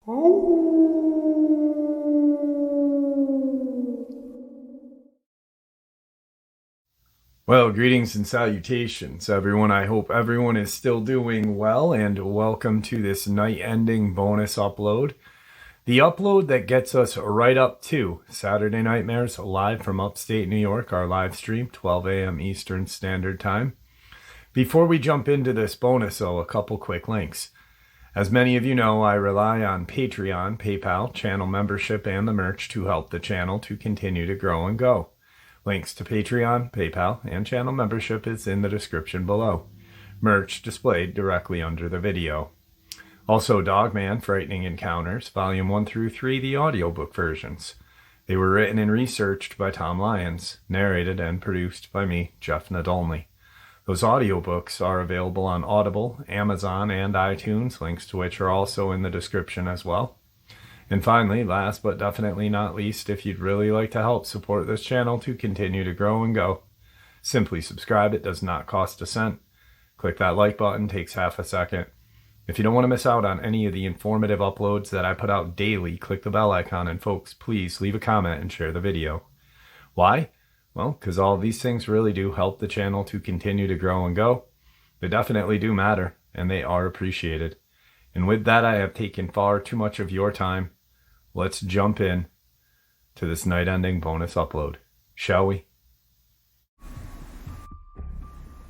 Well, greetings and salutations, everyone. I hope everyone is still doing well, and welcome to this night-ending bonus upload. The upload that gets us right up to Saturday Nightmares live from upstate New York, our live stream, 12 a.m. Eastern Standard Time. Before we jump into this bonus, though, a couple quick links. As many of you know, I rely on Patreon, PayPal, channel membership, and the merch to help the channel to continue to grow and go. Links to Patreon, PayPal, and channel membership is in the description below. Merch displayed directly under the video. Also, Dogman, Frightening Encounters, Volume 1 through 3, the audiobook versions. They were written and researched by Tom Lyons, narrated and produced by me, Jeff Nadolny. Those audiobooks are available on Audible, Amazon, and iTunes, links to which are also in the description as well. And finally, last but definitely not least, if you'd really like to help support this channel to continue to grow and go, simply subscribe. It does not cost a cent. Click that like button, takes half a second. If you don't want to miss out on any of the informative uploads that I put out daily, click the bell icon, and folks, please leave a comment and share the video. Why? Well, because all these things really do help the channel to continue to grow and go. They definitely do matter, and they are appreciated. And with that, I have taken far too much of your time. Let's jump in to this night-ending bonus upload, shall we?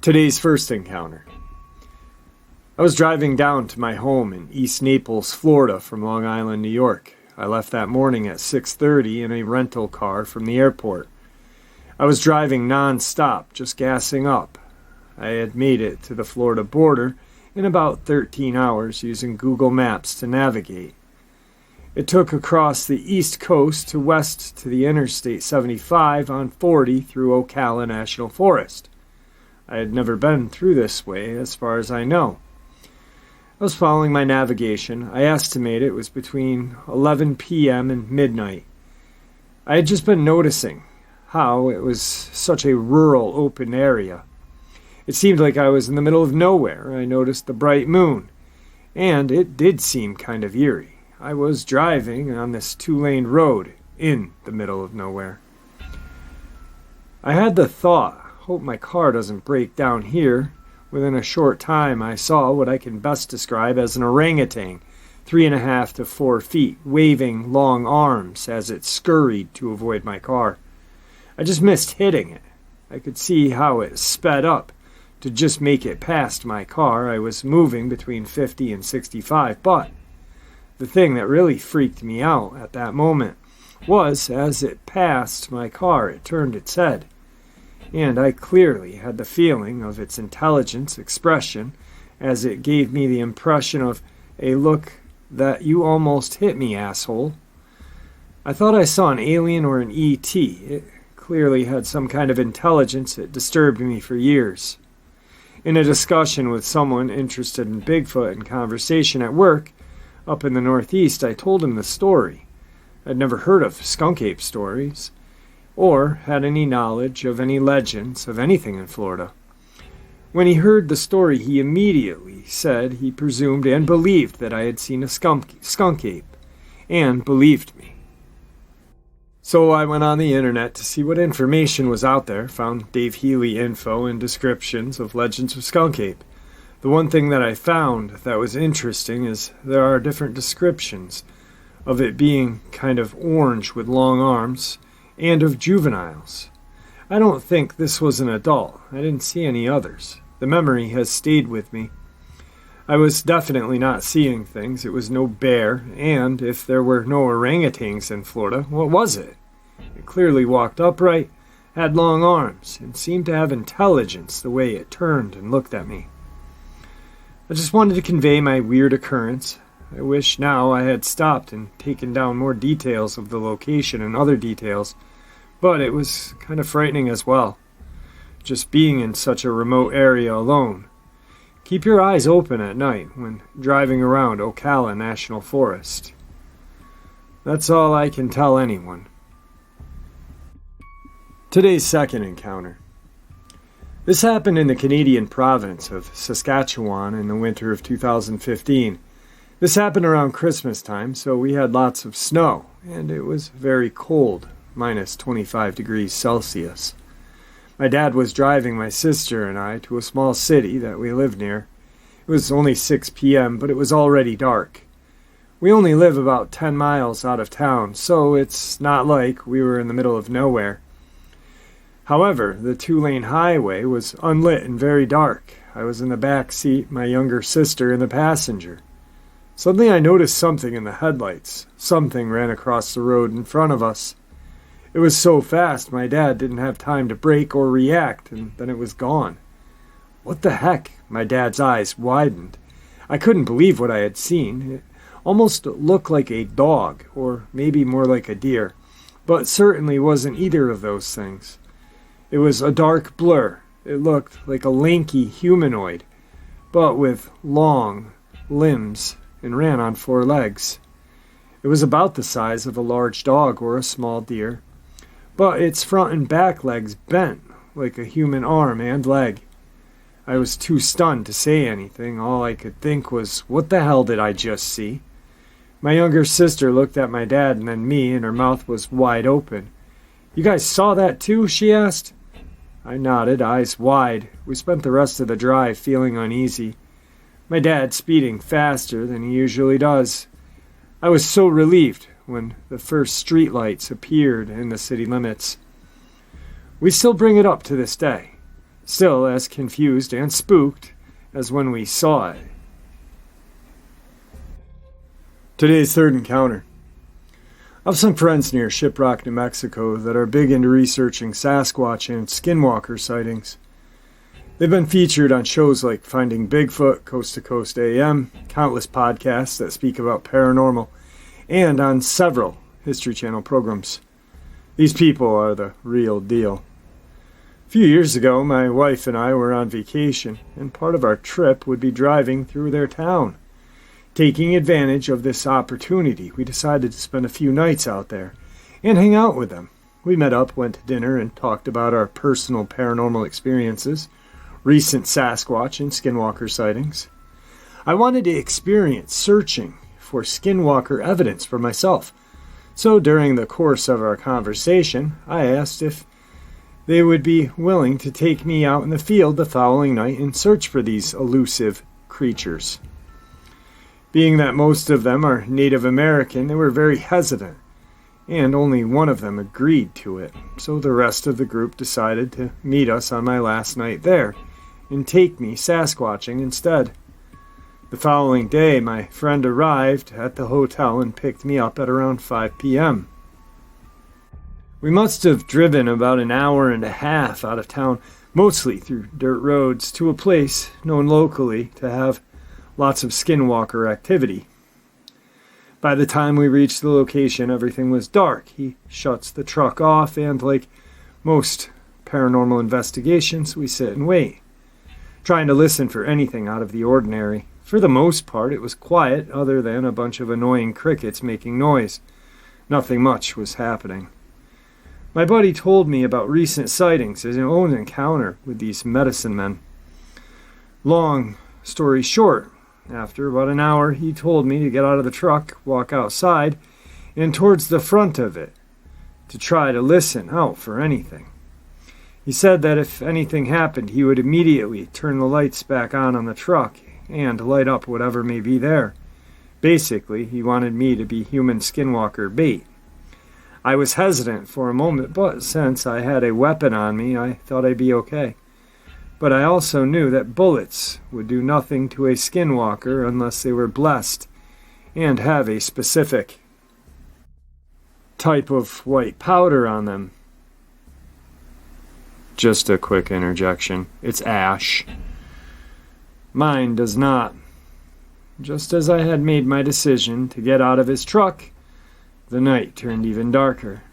Today's first encounter. I was driving down to my home in East Naples, Florida from Long Island, New York. I left that morning at 6:30 in a rental car from the airport. I was driving non-stop, just gassing up. I had made it to the Florida border in about 13 hours using Google Maps to navigate. It took across the east coast to west to the Interstate 75 on 40 through Ocala National Forest. I had never been through this way as far as I know. I was following my navigation. I estimate it was between 11 p.m. and midnight. I had just been noticing how it was such a rural, open area. It seemed like I was in the middle of nowhere. I noticed the bright moon, and it did seem kind of eerie. I was driving on this two-lane road in the middle of nowhere. I had the thought, hope my car doesn't break down here. Within a short time, I saw what I can best describe as an orangutan, 3.5 to 4 feet, waving long arms as it scurried to avoid my car. I just missed hitting it. I could see how it sped up to just make it past my car. I was moving between 50 and 65, but the thing that really freaked me out at that moment was as it passed my car, it turned its head. And I clearly had the feeling of its intelligence expression as it gave me the impression of a look that you almost hit me, asshole. I thought I saw an alien or an ET. It clearly had some kind of intelligence. It disturbed me for years. In a discussion with someone interested in Bigfoot in conversation at work up in the Northeast, I told him the story. I'd never heard of skunk ape stories or had any knowledge of any legends of anything in Florida. When he heard the story, he immediately said he presumed and believed that I had seen a skunk ape, and believed me. So I went on the internet to see what information was out there, found Dave Healy info and descriptions of legends of skunk ape. The one thing that I found that was interesting is there are different descriptions of it being kind of orange with long arms, and of juveniles. I don't think this was an adult. I didn't see any others. The memory has stayed with me. I was definitely not seeing things. It was no bear, and if there were no orangutans in Florida, what was it? It clearly walked upright, had long arms, and seemed to have intelligence the way it turned and looked at me. I just wanted to convey my weird occurrence. I wish now I had stopped and taken down more details of the location and other details, but it was kind of frightening as well, just being in such a remote area alone. Keep your eyes open at night when driving around Ocala National Forest. That's all I can tell anyone. Today's second encounter. This happened in the Canadian province of Saskatchewan in the winter of 2015. This happened around Christmas time, so we had lots of snow, and it was very cold, minus 25 degrees Celsius. My dad was driving my sister and I to a small city that we lived near. It was only 6 p.m., but it was already dark. We only live about 10 miles out of town, so it's not like we were in the middle of nowhere. However, the 2-lane highway was unlit and very dark. I was in the back seat, my younger sister in the passenger. Suddenly I noticed something in the headlights. Something ran across the road in front of us. It was so fast my dad didn't have time to brake or react, and then it was gone. What the heck? My dad's eyes widened. I couldn't believe what I had seen. It almost looked like a dog, or maybe more like a deer, but certainly wasn't either of those things. It was a dark blur. It looked like a lanky humanoid, but with long limbs and ran on 4 legs. It was about the size of a large dog or a small deer, but its front and back legs bent like a human arm and leg. I was too stunned to say anything. All I could think was, what the hell did I just see? My younger sister looked at my dad and then me, and her mouth was wide open. "You guys saw that too?" she asked. I nodded, eyes wide. We spent the rest of the drive feeling uneasy. My dad speeding faster than he usually does. I was so relieved when the first street lights appeared in the city limits. We still bring it up to this day, still as confused and spooked as when we saw it. Today's third encounter. I have some friends near Shiprock, New Mexico that are big into researching Sasquatch and skinwalker sightings. They've been featured on shows like Finding Bigfoot, Coast to Coast AM, countless podcasts that speak about paranormal, and on several History Channel programs. These people are the real deal. A few years ago, my wife and I were on vacation, and part of our trip would be driving through their town. Taking advantage of this opportunity, we decided to spend a few nights out there and hang out with them. We met up, went to dinner, and talked about our personal paranormal experiences, recent Sasquatch and skinwalker sightings. I wanted to experience searching for skinwalker evidence for myself, so during the course of our conversation, I asked if they would be willing to take me out in the field the following night and search for these elusive creatures. Being that most of them are Native American, they were very hesitant, and only one of them agreed to it, so the rest of the group decided to meet us on my last night there and take me Sasquatching instead. The following day, my friend arrived at the hotel and picked me up at around 5 p.m. We must have driven about an hour and a half out of town, mostly through dirt roads, to a place known locally to have lots of skinwalker activity. By the time we reached the location, everything was dark. He shuts the truck off, and like most paranormal investigations, we sit and wait, trying to listen for anything out of the ordinary. For the most part, it was quiet, other than a bunch of annoying crickets making noise. Nothing much was happening. My buddy told me about recent sightings, his own encounter with these medicine men. Long story short, after about an hour, he told me to get out of the truck, walk outside, and towards the front of it, to try to listen out for anything. He said that if anything happened, he would immediately turn the lights back on the truck and light up whatever may be there. Basically, he wanted me to be human skinwalker bait. I was hesitant for a moment, but since I had a weapon on me, I thought I'd be okay. But I also knew that bullets would do nothing to a skinwalker unless they were blessed and have a specific type of white powder on them. Just a quick interjection. It's ash. Mine does not. Just as I had made my decision to get out of his truck, the night turned even darker.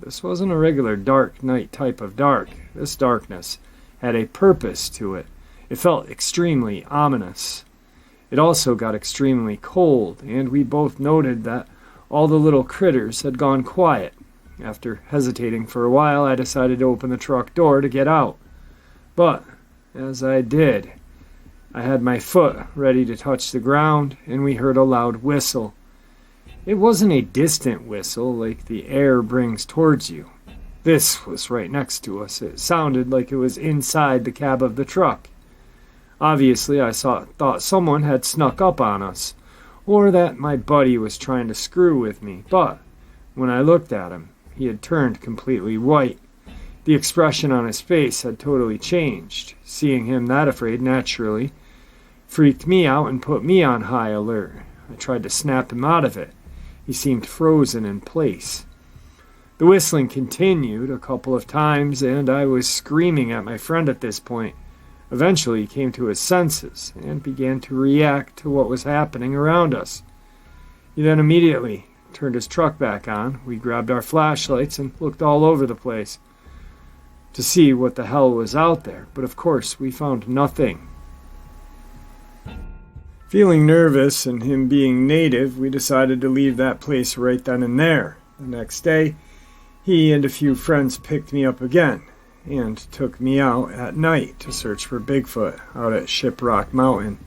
This wasn't a regular dark night type of dark. This darkness had a purpose to it. It felt extremely ominous. It also got extremely cold, and we both noted that all the little critters had gone quiet. After hesitating for a while, I decided to open the truck door to get out. But as I did, I had my foot ready to touch the ground, and we heard a loud whistle. It wasn't a distant whistle like the air brings towards you. This was right next to us. It sounded like it was inside the cab of the truck. Obviously, I thought someone had snuck up on us, or that my buddy was trying to screw with me, but when I looked at him, he had turned completely white. The expression on his face had totally changed. Seeing him that afraid naturally freaked me out and put me on high alert. I tried to snap him out of it. He seemed frozen in place. The whistling continued a couple of times, and I was screaming at my friend at this point. Eventually he came to his senses and began to react to what was happening around us. He then immediately turned his truck back on. We grabbed our flashlights and looked all over the place to see what the hell was out there, but of course we found nothing. Feeling nervous and him being native, we decided to leave that place right then and there. The next day, he and a few friends picked me up again and took me out at night to search for Bigfoot out at Shiprock Mountain.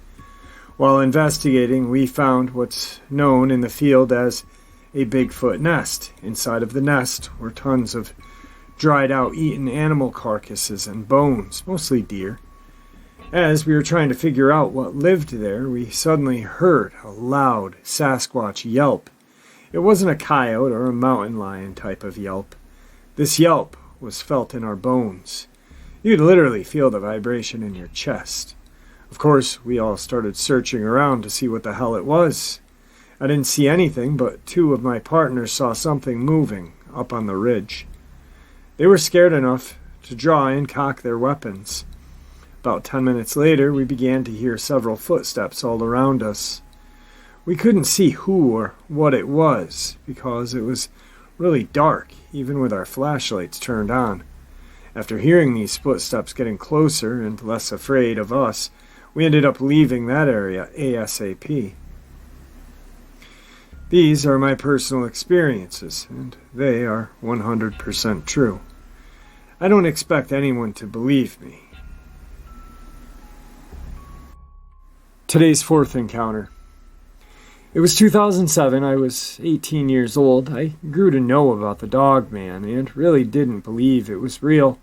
While investigating, we found what's known in the field as a Bigfoot nest. Inside of the nest were tons of dried out eaten animal carcasses and bones, mostly deer. As we were trying to figure out what lived there, we suddenly heard a loud Sasquatch yelp. It wasn't a coyote or a mountain lion type of yelp. This yelp was felt in our bones. You could literally feel the vibration in your chest. Of course, we all started searching around to see what the hell it was. I didn't see anything, but two of my partners saw something moving up on the ridge. They were scared enough to draw and cock their weapons. About 10 minutes later, we began to hear several footsteps all around us. We couldn't see who or what it was because it was really dark, even with our flashlights turned on. After hearing these footsteps getting closer and less afraid of us, we ended up leaving that area ASAP. These are my personal experiences, and they are 100% true. I don't expect anyone to believe me. Today's fourth encounter. It was 2007. I was 18 years old. I grew to know about the Dogman and really didn't believe it was real.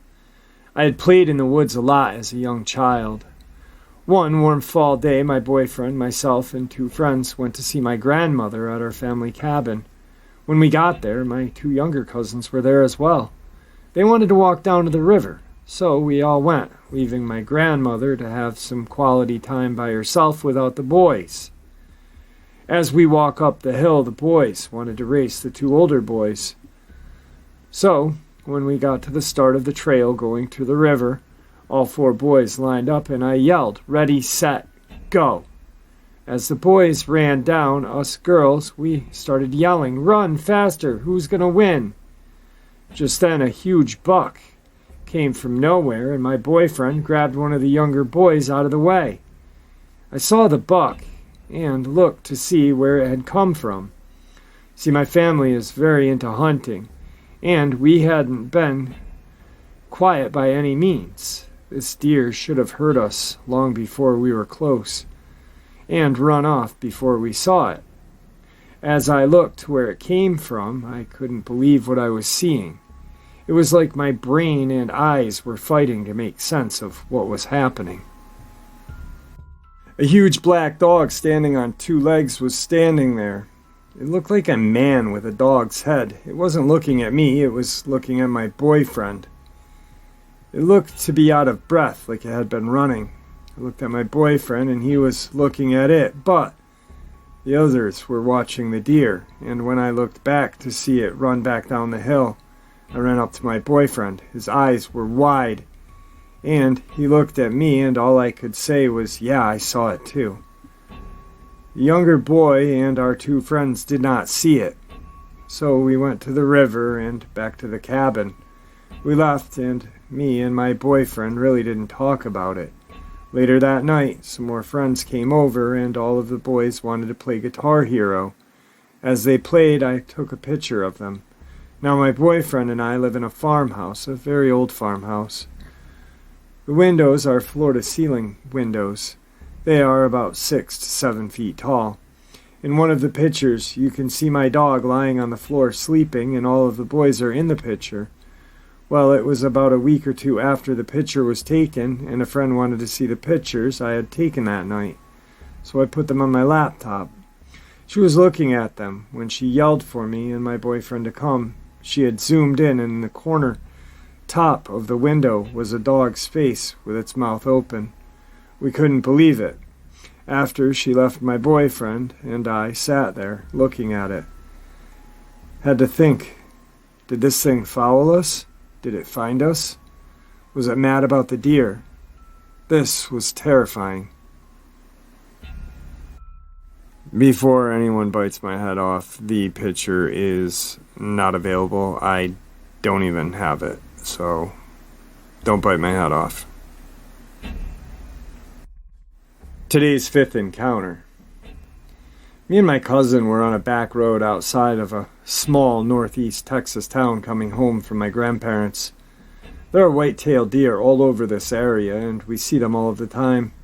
I had played in the woods a lot as a young child. One warm fall day, my boyfriend, myself, and two friends went to see my grandmother at our family cabin. When we got there, my two younger cousins were there as well. They wanted to walk down to the river, so we all went, leaving my grandmother to have some quality time by herself without the boys. As we walk up the hill, the boys wanted to race the two older boys. So, when we got to the start of the trail going to the river, all four boys lined up and I yelled, "Ready, set, go." As the boys ran down, us girls, we started yelling, "Run, faster, who's gonna win?" Just then a huge buck came from nowhere and my boyfriend grabbed one of the younger boys out of the way. I saw the buck and looked to see where it had come from. See, my family is very into hunting, and we hadn't been quiet by any means. This deer should have heard us long before we were close, and run off before we saw it. As I looked where it came from, I couldn't believe what I was seeing. It was like my brain and eyes were fighting to make sense of what was happening. A huge black dog standing on two legs was standing there. It looked like a man with a dog's head. It wasn't looking at me, it was looking at my boyfriend. It looked to be out of breath, like it had been running. I looked at my boyfriend, and he was looking at it, but the others were watching the deer, and when I looked back to see it run back down the hill, I ran up to my boyfriend. His eyes were wide, and he looked at me, and all I could say was, "Yeah, I saw it too." The younger boy and our two friends did not see it, so we went to the river and back to the cabin. We left, and me and my boyfriend really didn't talk about it. Later that night, some more friends came over, and all of the boys wanted to play Guitar Hero. As they played, I took a picture of them. Now my boyfriend and I live in a farmhouse, a very old farmhouse. The windows are floor-to-ceiling windows. They are about 6 to 7 feet tall. In one of the pictures, you can see my dog lying on the floor sleeping, and all of the boys are in the picture. Well, it was about a week or two after the picture was taken, and a friend wanted to see the pictures I had taken that night, so I put them on my laptop. She was looking at them when she yelled for me and my boyfriend to come. She had zoomed in, and in the corner top of the window was a dog's face with its mouth open. We couldn't believe it. After she left, my boyfriend and I sat there looking at it. Had to think, did this thing follow us? Did it find us? Was it mad about the deer? This was terrifying. Before anyone bites my head off, the picture is not available. I don't even have it, so don't bite my head off. Today's fifth encounter. Me and my cousin were on a back road outside of a small northeast Texas town coming home from my grandparents. There are white-tailed deer all over this area, and we see them all of the time.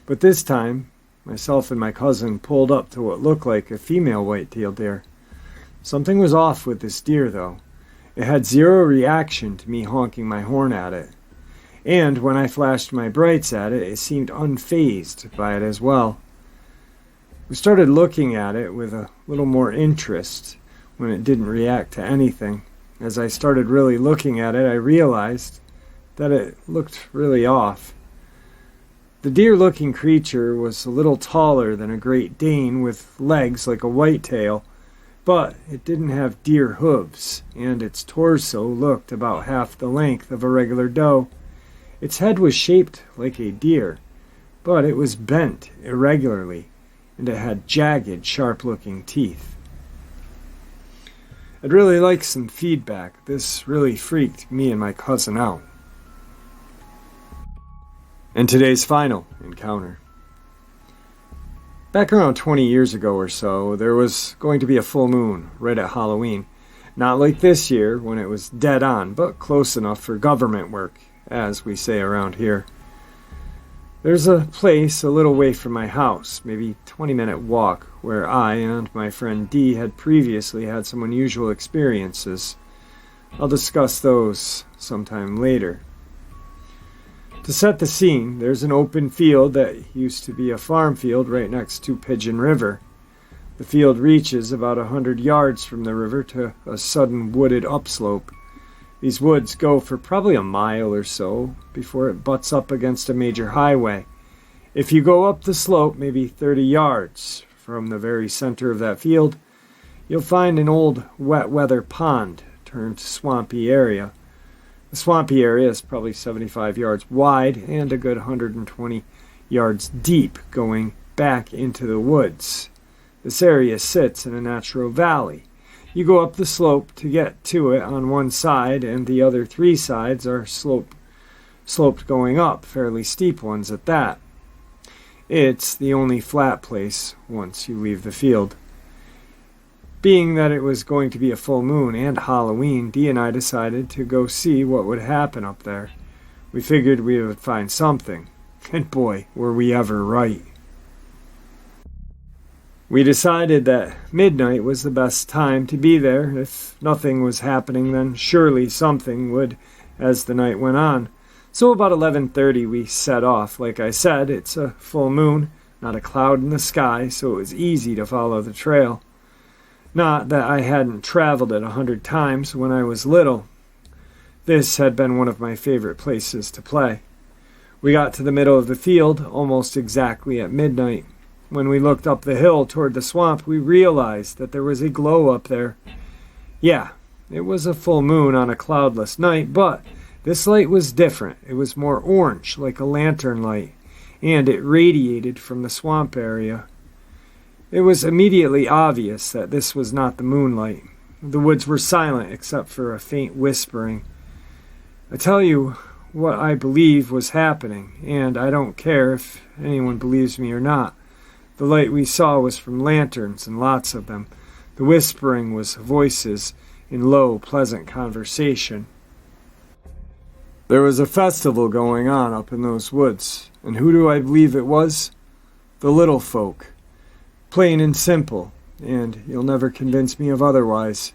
But this time, myself and my cousin pulled up to what looked like a female white-tailed deer. Something was off with this deer, though. It had zero reaction to me honking my horn at it. And when I flashed my brights at it, it seemed unfazed by it as well. We started looking at it with a little more interest when it didn't react to anything. As I started really looking at it, I realized that it looked really off. The deer-looking creature was a little taller than a Great Dane with legs like a whitetail, but it didn't have deer hooves, and its torso looked about half the length of a regular doe. Its head was shaped like a deer, but it was bent irregularly, and it had jagged, sharp-looking teeth. I'd really like some feedback. This really freaked me and my cousin out. And today's final encounter. Back around 20 years ago or so, there was going to be a full moon right at Halloween. Not like this year when it was dead on, but close enough for government work, as we say around here. There's a place a little way from my house, maybe 20-minute walk, where I and my friend Dee had previously had some unusual experiences. I'll discuss those sometime later. To set the scene, there's an open field that used to be a farm field right next to Pigeon River. The field reaches about 100 yards from the river to a sudden wooded upslope. These woods go for probably a mile or so before it butts up against a major highway. If you go up the slope maybe 30 yards from the very center of that field, you'll find an old wet weather pond turned swampy area. The swampy area is probably 75 yards wide and a good 120 yards deep going back into the woods. This area sits in a natural valley. You go up the slope to get to it on one side, and the other 3 sides are sloped going up, fairly steep ones at that. It's the only flat place once you leave the field. Being that it was going to be a full moon and Halloween, Dee and I decided to go see what would happen up there. We figured we would find something, and boy, were we ever right. We decided that midnight was the best time to be there. If nothing was happening, then surely something would as the night went on. So about 11:30 we set off. Like I said, it's a full moon, not a cloud in the sky, so it was easy to follow the trail. Not that I hadn't traveled it 100 times when I was little. This had been one of my favorite places to play. We got to the middle of the field almost exactly at midnight. When we looked up the hill toward the swamp, we realized that there was a glow up there. Yeah, it was a full moon on a cloudless night, but this light was different. It was more orange, like a lantern light, and it radiated from the swamp area. It was immediately obvious that this was not the moonlight. The woods were silent except for a faint whispering. I tell you what I believe was happening, and I don't care if anyone believes me or not. The light we saw was from lanterns, and lots of them. The whispering was voices in low, pleasant conversation. There was a festival going on up in those woods, and who do I believe it was? The little folk. Plain and simple, and you'll never convince me of otherwise.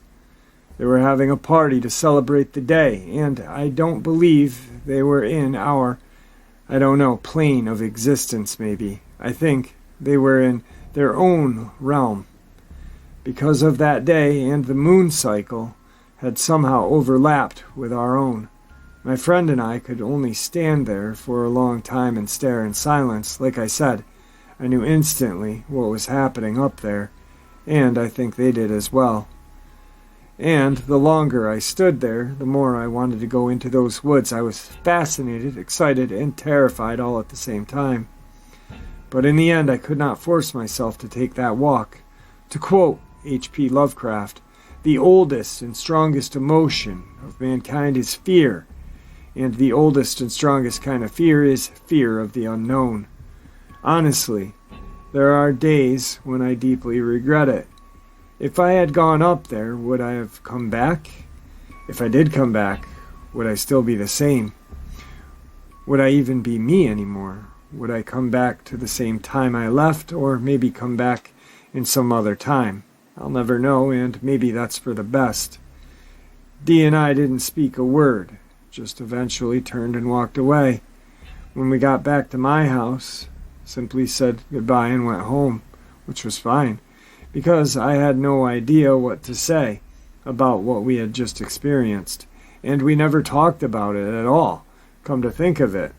They were having a party to celebrate the day, and I don't believe they were in our, plane of existence maybe. I think they were in their own realm. Because of that day and the moon cycle had somehow overlapped with our own. My friend and I could only stand there for a long time and stare in silence. Like I said, I knew instantly what was happening up there, and I think they did as well. And the longer I stood there, the more I wanted to go into those woods. I was fascinated, excited, and terrified all at the same time. But in the end, I could not force myself to take that walk. To quote H.P. Lovecraft, the oldest and strongest emotion of mankind is fear, and the oldest and strongest kind of fear is fear of the unknown. Honestly, there are days when I deeply regret it. If I had gone up there, would I have come back? If I did come back, would I still be the same? Would I even be me anymore? Would I come back to the same time I left, or maybe come back in some other time? I'll never know, and maybe that's for the best. Dee and I didn't speak a word, just eventually turned and walked away. When we got back to my house, simply said goodbye and went home, which was fine, because I had no idea what to say about what we had just experienced, and we never talked about it at all, come to think of it.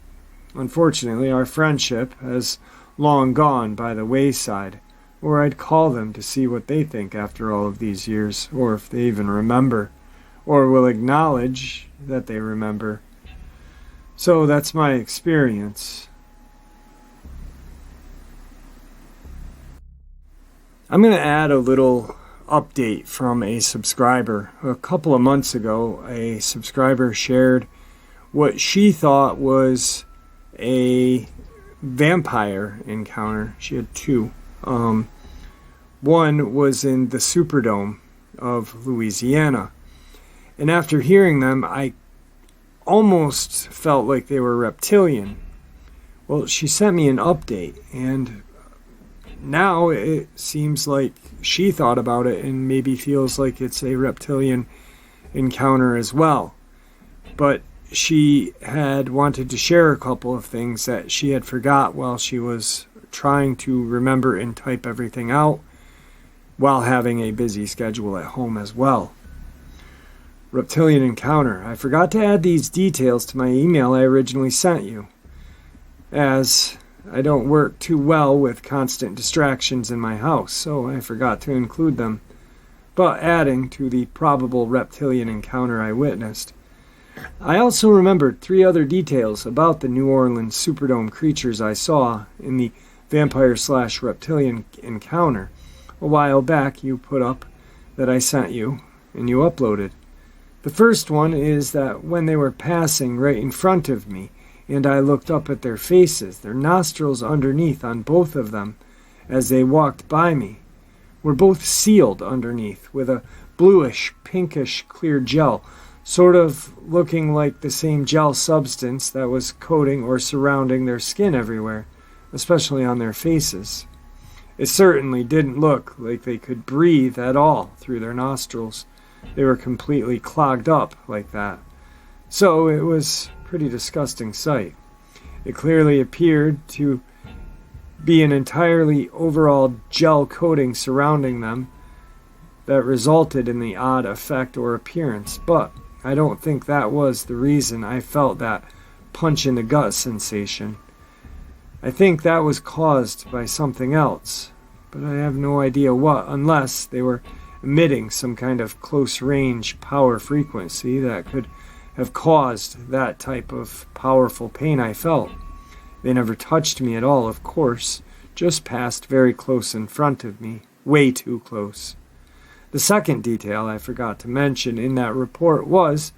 Unfortunately, our friendship has long gone by the wayside, or I'd call them to see what they think after all of these years, or if they even remember, or will acknowledge that they remember. So that's my experience. I'm going to add a little update from a subscriber. A couple of months ago, a subscriber shared what she thought was a vampire encounter. She had two. One was in the Superdome of Louisiana. And after hearing them, I almost felt like they were reptilian. Well, she sent me an update, and now it seems like she thought about it and maybe feels like it's a reptilian encounter as well. But she had wanted to share a couple of things that she had forgot while she was trying to remember and type everything out while having a busy schedule at home as well. Reptilian encounter. I forgot to add these details to my email I originally sent you, as I don't work too well with constant distractions in my house, so I forgot to include them, but adding to the probable reptilian encounter I witnessed. I also remembered 3 other details about the New Orleans Superdome creatures I saw in the vampire/reptilian encounter a while back you put up that I sent you and you uploaded. The first one is that when they were passing right in front of me and I looked up at their faces, their nostrils underneath on both of them as they walked by me were both sealed underneath with a bluish, pinkish, clear gel, sort of looking like the same gel substance that was coating or surrounding their skin everywhere, especially on their faces. It certainly didn't look like they could breathe at all through their nostrils. They were completely clogged up like that. So it was a pretty disgusting sight. It clearly appeared to be an entirely overall gel coating surrounding them that resulted in the odd effect or appearance, but I don't think that was the reason I felt that punch in the gut sensation. I think that was caused by something else, but I have no idea what, unless they were emitting some kind of close-range power frequency that could have caused that type of powerful pain I felt. They never touched me at all, of course, just passed very close in front of me, way too close. The second detail I forgot to mention in that report was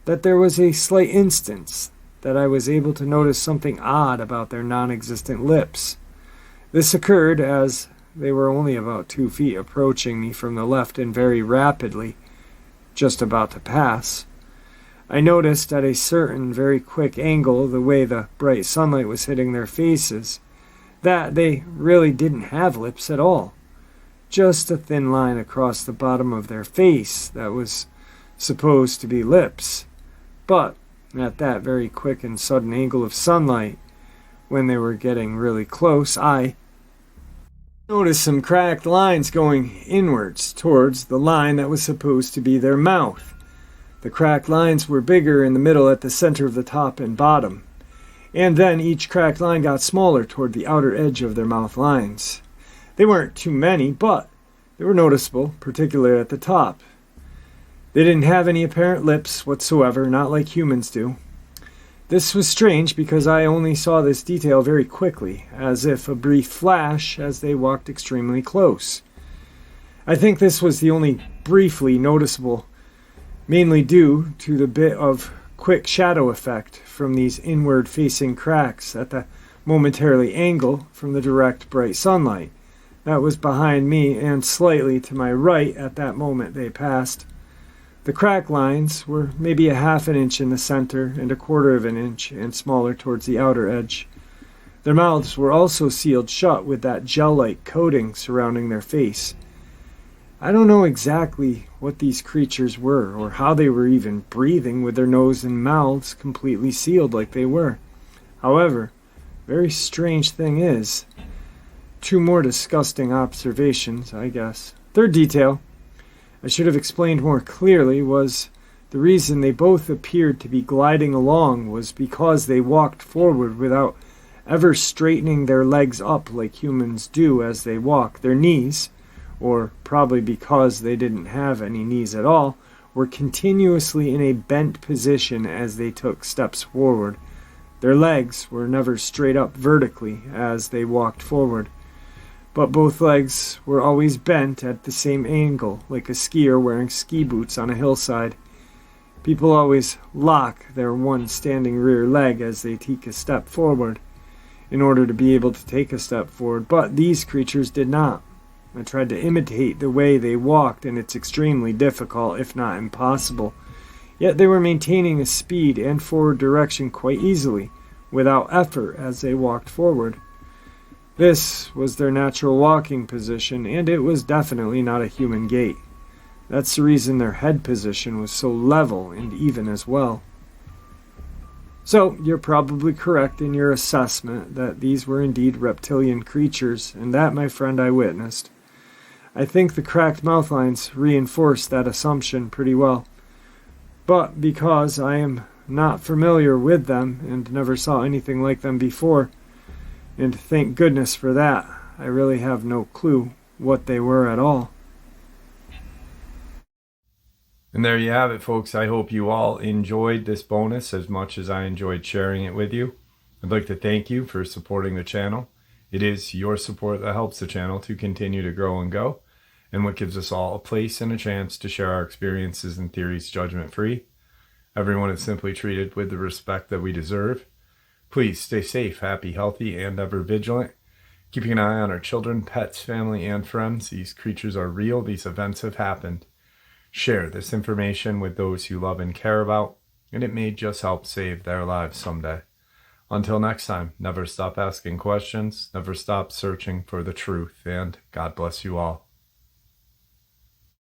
that there was a slight instance that I was able to notice something odd about their non-existent lips. This occurred as they were only about 2 feet approaching me from the left and very rapidly, just about to pass. I noticed at a certain very quick angle the way the bright sunlight was hitting their faces, that they really didn't have lips at all. Just a thin line across the bottom of their face that was supposed to be lips. But at that very quick and sudden angle of sunlight, when they were getting really close, I noticed some cracked lines going inwards towards the line that was supposed to be their mouth. The cracked lines were bigger in the middle at the center of the top and bottom, and then each cracked line got smaller toward the outer edge of their mouth lines. They weren't too many, but they were noticeable, particularly at the top. They didn't have any apparent lips whatsoever, not like humans do. This was strange because I only saw this detail very quickly, as if a brief flash as they walked extremely close. I think this was the only briefly noticeable, mainly due to the bit of quick shadow effect from these inward-facing cracks at the momentarily angle from the direct bright sunlight that was behind me and slightly to my right at that moment they passed. The crack lines were maybe a half an inch in the center and a quarter of an inch and smaller towards the outer edge. Their mouths were also sealed shut with that gel-like coating surrounding their face. I don't know exactly what these creatures were or how they were even breathing with their nose and mouths completely sealed like they were. However, very strange thing is, two more disgusting observations, I guess. Third detail I should have explained more clearly was the reason they both appeared to be gliding along was because they walked forward without ever straightening their legs up like humans do as they walk. Their knees, or probably because they didn't have any knees at all, were continuously in a bent position as they took steps forward. Their legs were never straight up vertically as they walked forward, but both legs were always bent at the same angle, like a skier wearing ski boots on a hillside. People always lock their one standing rear leg as they take a step forward in order to be able to take a step forward, but these creatures did not. I tried to imitate the way they walked, and it's extremely difficult, if not impossible. Yet they were maintaining a speed and forward direction quite easily, without effort as they walked forward. This was their natural walking position, and it was definitely not a human gait. That's the reason their head position was so level and even as well. So, you're probably correct in your assessment that these were indeed reptilian creatures, and that, my friend, I witnessed. I think the cracked mouth lines reinforced that assumption pretty well. But because I am not familiar with them and never saw anything like them before, and thank goodness for that, I really have no clue what they were at all. And there you have it, folks. I hope you all enjoyed this bonus as much as I enjoyed sharing it with you. I'd like to thank you for supporting the channel. It is your support that helps the channel to continue to grow and go, and what gives us all a place and a chance to share our experiences and theories judgment-free. Everyone is simply treated with the respect that we deserve. Please stay safe, happy, healthy, and ever vigilant. Keeping an eye on our children, pets, family, and friends. These creatures are real. These events have happened. Share this information with those you love and care about, and it may just help save their lives someday. Until next time, never stop asking questions, never stop searching for the truth, and God bless you all.